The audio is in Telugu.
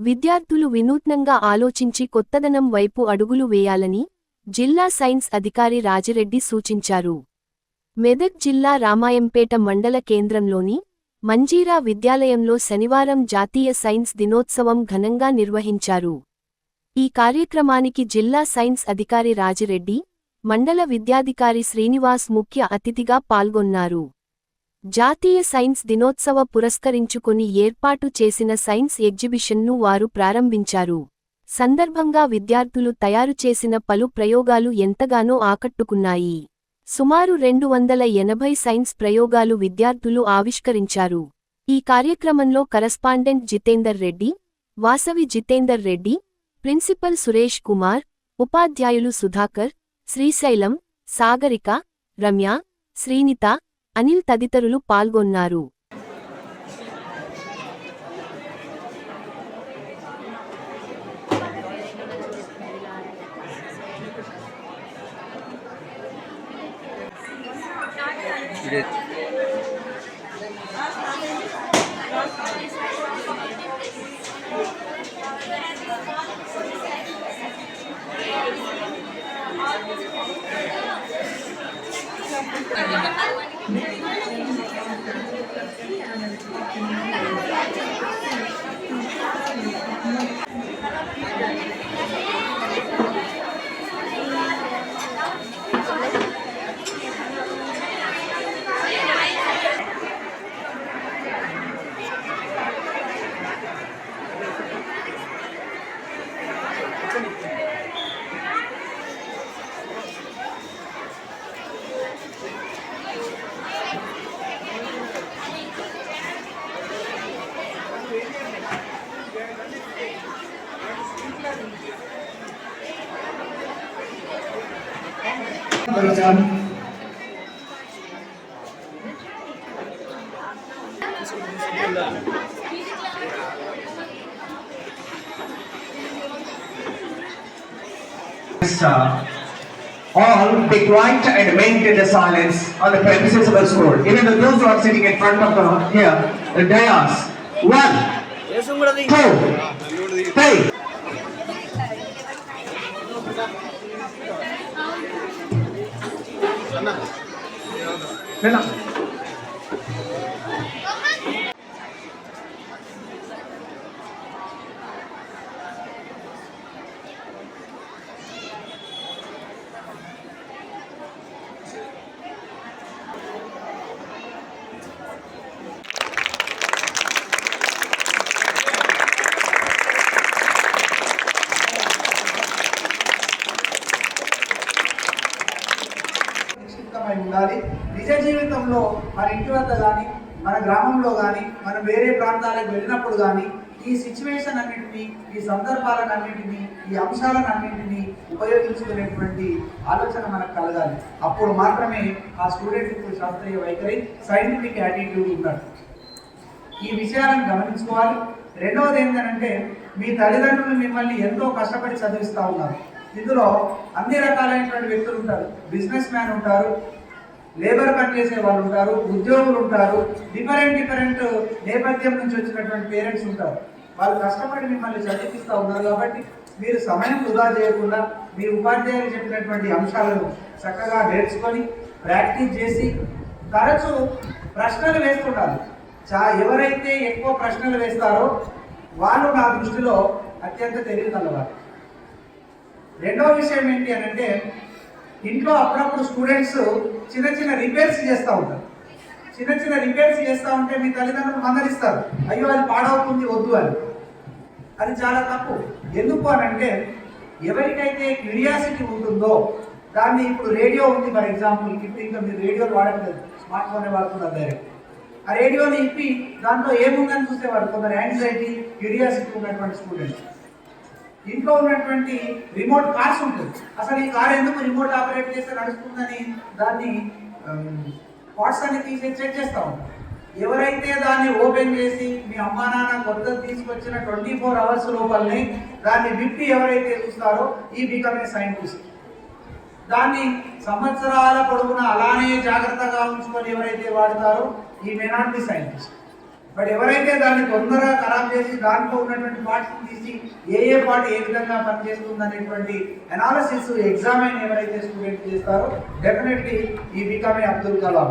విద్యార్థులు వినూత్నంగా ఆలోచించి కొత్తదనం వైపు అడుగులు వేయాలని జిల్లా సైన్స్ అధికారి రాజిరెడ్డి సూచించారు. మెదక్ జిల్లా రామాయంపేట మండల కేంద్రంలోని మంజీరా విద్యాలయంలో శనివారం జాతీయ సైన్స్ దినోత్సవం ఘనంగా నిర్వహించారు. ఈ కార్యక్రమానికి జిల్లా సైన్స్ అధికారి రాజిరెడ్డి, మండల విద్యాధికారి శ్రీనివాస్ ముఖ్య అతిథిగా పాల్గొన్నారు. జాతీయ సైన్స్ దినోత్సవ పురస్కరించుకొని ఏర్పాటు చేసిన సైన్స్ ఎగ్జిబిషన్ను వారు ప్రారంభించారు. సందర్భంగా విద్యార్థులు తయారు చేసిన పలు ప్రయోగాలు ఎంతగానో ఆకట్టుకున్నాయి. సుమారు 280 సైన్స్ ప్రయోగాలు విద్యార్థులు ఆవిష్కరించారు. ఈ కార్యక్రమంలో కరస్పాండెంట్ జితేందర్ రెడ్డి, వాసవి జితేందర్ రెడ్డి, ప్రిన్సిపల్ సురేష్ కుమార్, ఉపాధ్యాయులు సుధాకర్, శ్రీశైలం, సాగరిక, రమ్య, శ్రీనిత, అనిల్ తదితరులు పాల్గొన్నారు. All be quiet and maintain the silence on the premises of the school. Even though those who are sitting in front of the dais. 1, 2, 3. ఉండాలి. నిజ జీవితంలో మన ఇంటి వద్ద కానీ, మన గ్రామంలో కానీ, మనం వేరే ప్రాంతాలకు వెళ్ళినప్పుడు కానీ ఈ సిచ్యువేషన్ అన్నింటినీ, ఈ సందర్భాలను అన్నింటినీ, ఈ అంశాలను అన్నింటినీ ఉపయోగించుకునేటువంటి ఆలోచన మనకు కలగాలి. అప్పుడు మాత్రమే ఆ స్టూడెంట్కి శాస్త్రీయ వైఖరి, సైంటిఫిక్ యాటిట్యూడ్ ఉన్నట్టు. ఈ విషయాలను గమనించుకోవాలి. రెండవది ఏంటంటే, మీ తల్లిదండ్రులు మిమ్మల్ని ఎంతో కష్టపడి చదివిస్తూ ఉన్నారు. ఇందులో అన్ని రకాలైనటువంటి వ్యక్తులు ఉంటారు. బిజినెస్ మ్యాన్ ఉంటారు, లేబర్ పని చేసే వాళ్ళు ఉంటారు, ఉద్యోగులు ఉంటారు, డిఫరెంట్ నేపథ్యం నుంచి వచ్చినటువంటి పేరెంట్స్ ఉంటారు. వాళ్ళు కష్టపడి మిమ్మల్ని చదివిస్తూ ఉన్నారు. కాబట్టి మీరు సమయం వృధా చేయకుండా మీ ఉపాధ్యాయులు చెప్పినటువంటి అంశాలను చక్కగా నేర్చుకొని ప్రాక్టీస్ చేసి తరచూ ప్రశ్నలు వేస్తుండాలి. ఎవరైతే ఎక్కువ ప్రశ్నలు వేస్తారో వాళ్ళు నా దృష్టిలో అత్యంత తెలివి కలవారు. రెండవ విషయం ఏంటి అని అంటే, ఇంట్లో అప్పుడప్పుడు స్టూడెంట్స్ చిన్న రిపేర్స్ చేస్తూ ఉంటారు. చిన్న రిపేర్స్ చేస్తూ ఉంటే మీ తల్లిదండ్రులు మందలిస్తారు, అయ్యో అది పాడవుతుంది వద్దు అని. అది చాలా తప్పు. ఎందుకు అని అంటే, ఎవరికైతే క్యూరియాసిటీ ఉంటుందో దాన్ని, ఇప్పుడు రేడియో ఉంది ఫర్ ఎగ్జాంపుల్, ఇప్పుడు ఇంకా మీరు రేడియోలు వాడట్లేదు, స్మార్ట్ ఫోనే వాడుతున్నారు డైరెక్ట్. ఆ రేడియోని ఇప్పి దాంట్లో ఏముందని చూసేవాడు కొందరు యాంగ్జైటీ, క్యూరియాసిటీ ఉన్నటువంటి స్టూడెంట్స్. ఇంట్లో ఉన్నటువంటి రిమోట్ కార్స్ ఉంటుంది, అసలు ఈ కార్ ఎందుకు రిమోట్ ఆపరేట్ చేస్తే నడుస్తుందని దాన్ని పార్ట్స్ అన్ని తీసి చెక్ చేస్తూ ఉంటారు. ఎవరైతే దాన్ని ఓపెన్ చేసి మీ అమ్మా నాన్న కొత్త తీసుకొచ్చిన 24 అవర్స్ లోపలనే దాన్ని విప్పి ఎవరైతే చూస్తారో ఈ బికమ్ ఏ సైంటిస్ట్. దాన్ని సంవత్సరాల పొడవునా అలానే జాగ్రత్తగా ఉంచుకొని ఎవరైతే వాడతారో ఈ may not be scientist. But ఎవరైతే దాన్ని తొందరగా ఖరాబ్ చేసి దాంట్లో ఉన్నటువంటి పార్ట్స్ తీసి ఏ పార్ట్ ఏ విధంగా పనిచేస్తుంది అనేటువంటి అనాలిసిస్ ఎగ్జామిన్ ఎవరైతే స్టూడెంట్ చేస్తారో డెఫినెట్లీ ఈ బికమ్ అబ్దుల్ కలాం.